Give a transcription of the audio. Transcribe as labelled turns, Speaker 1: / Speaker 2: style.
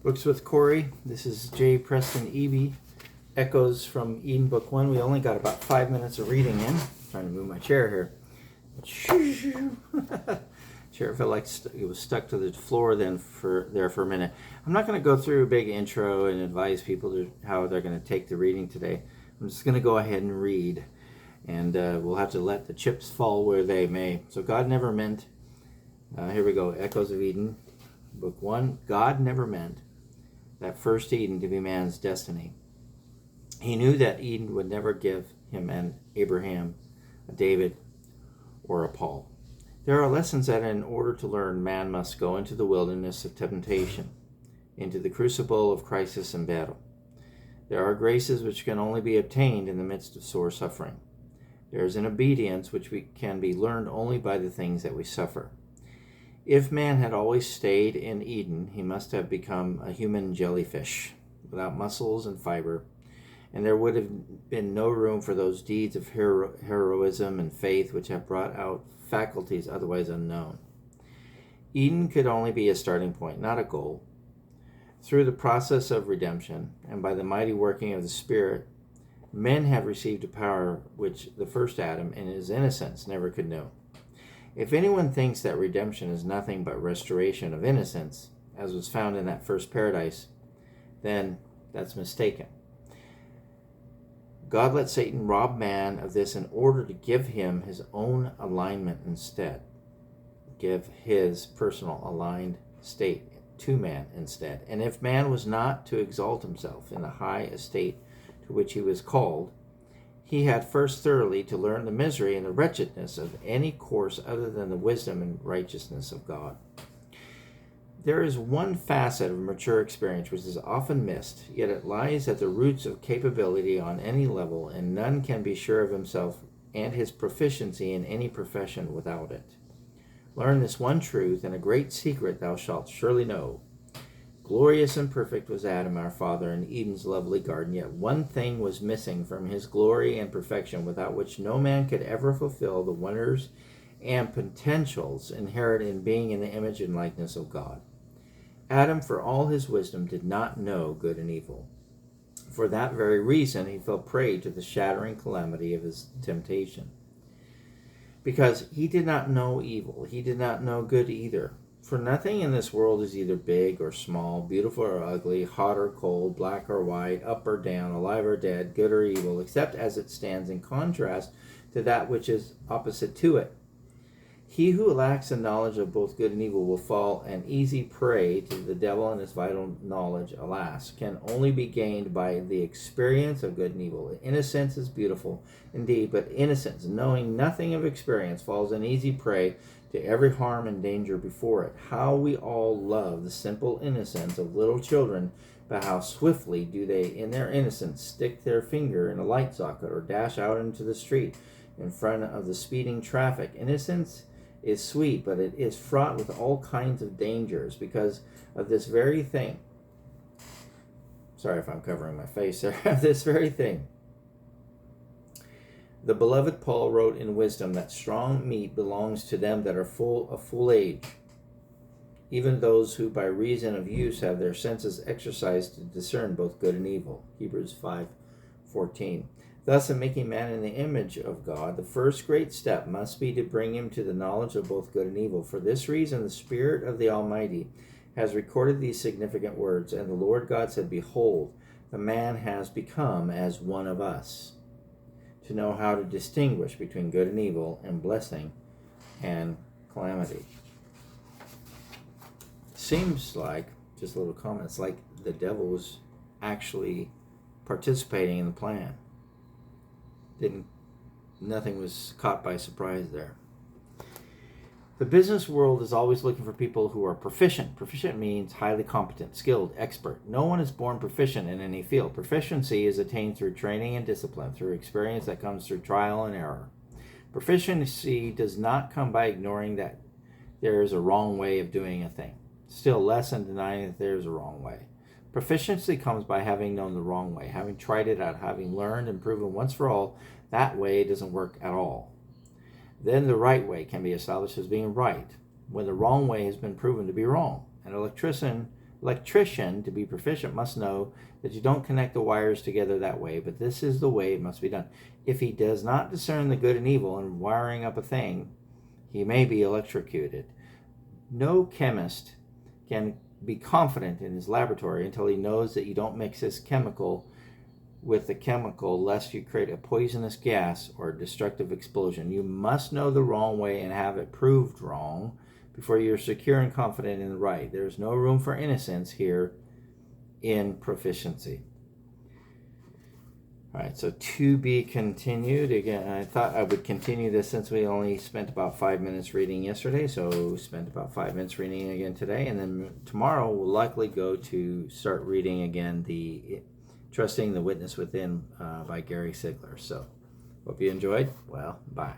Speaker 1: Books with Corey. This is J Preston Eby. Echoes from Eden, Book 1. We only got about 5 minutes of reading in. I'm trying to move my chair here. Chair felt like it was stuck to the floor for a minute. I'm not going to go through a big intro and advise people how they're going to take the reading today. I'm just going to go ahead and read. And we'll have to let the chips fall where they may. So God never meant, here we go, Echoes of Eden, Book 1. God never meant that first Eden to be man's destiny. He knew that Eden would never give him an Abraham, a David, or a Paul. There are lessons that in order to learn, man must go into the wilderness of temptation, into the crucible of crisis and battle. There are graces which can only be obtained in the midst of sore suffering. There is an obedience which can be learned only by the things that we suffer. If man had always stayed in Eden, he must have become a human jellyfish, without muscles and fiber, and there would have been no room for those deeds of heroism and faith which have brought out faculties otherwise unknown. Eden could only be a starting point, not a goal. Through the process of redemption, and by the mighty working of the Spirit, men have received a power which the first Adam, in his innocence, never could know. If anyone thinks that redemption is nothing but restoration of innocence, as was found in that first paradise, then that's mistaken. God let Satan rob man of this in order to give him his own alignment instead. Give his personal aligned state to man instead. And if man was not to exalt himself in the high estate to which he was called, he had first thoroughly to learn the misery and the wretchedness of any course other than the wisdom and righteousness of God. There is one facet of mature experience which is often missed, yet it lies at the roots of capability on any level, and none can be sure of himself and his proficiency in any profession without it. Learn this one truth, and a great secret thou shalt surely know. Glorious and perfect was Adam our father in Eden's lovely garden, yet one thing was missing from his glory and perfection, without which no man could ever fulfill the wonders and potentials inherent in being in the image and likeness of God. Adam, for all his wisdom, did not know good and evil. For that very reason, he fell prey to the shattering calamity of his temptation. Because he did not know evil, he did not know good either. For nothing in this world is either big or small, beautiful or ugly, hot or cold, black or white, up or down, alive or dead, good or evil, except as it stands in contrast to that which is opposite to it. He who lacks a knowledge of both good and evil will fall an easy prey to the devil, and his vital knowledge, alas, can only be gained by the experience of good and evil. Innocence is beautiful indeed, but innocence, knowing nothing of experience, falls an easy prey to every harm and danger before it. How we all love the simple innocence of little children, but how swiftly do they, in their innocence, stick their finger in a light socket or dash out into the street in front of the speeding traffic. Innocence is sweet, but it is fraught with all kinds of dangers because of this very thing. Sorry if I'm covering my face there. This very thing. The beloved Paul wrote in wisdom that strong meat belongs to them that are of full age, even those who by reason of use have their senses exercised to discern both good and evil. Hebrews 5:14. Thus, in making man in the image of God, the first great step must be to bring him to the knowledge of both good and evil. For this reason, the Spirit of the Almighty has recorded these significant words, and the Lord God said, Behold, the man has become as one of us, to know how to distinguish between good and evil, and blessing and calamity. Seems like, just a little comment, it's like the devil was actually participating in the plan. Nothing was caught by surprise there. The business world is always looking for people who are proficient. Proficient means highly competent, skilled, expert. No one is born proficient in any field. Proficiency is attained through training and discipline, through experience that comes through trial and error. Proficiency does not come by ignoring that there is a wrong way of doing a thing, still less than denying that there is a wrong way. Proficiency comes by having known the wrong way, having tried it out, having learned and proven once for all that way doesn't work at all. Then the right way can be established as being right, when the wrong way has been proven to be wrong. An electrician electrician, to be proficient, must know that you don't connect the wires together that way, but this is the way it must be done. If he does not discern the good and evil in wiring up a thing, he may be electrocuted. No chemist can be confident in his laboratory until he knows that you don't mix this chemical with the chemical lest you create a poisonous gas or a destructive explosion. You must know the wrong way and have it proved wrong before you're secure and confident in the right. There's no room for innocence here in proficiency. All right, so to be continued. Again, I thought I would continue this since we only spent about 5 minutes reading yesterday, so spent about 5 minutes reading again today, and then tomorrow we'll likely go to start reading again the Trusting the Witness Within by Gary Sigler. So, hope you enjoyed. Well, bye.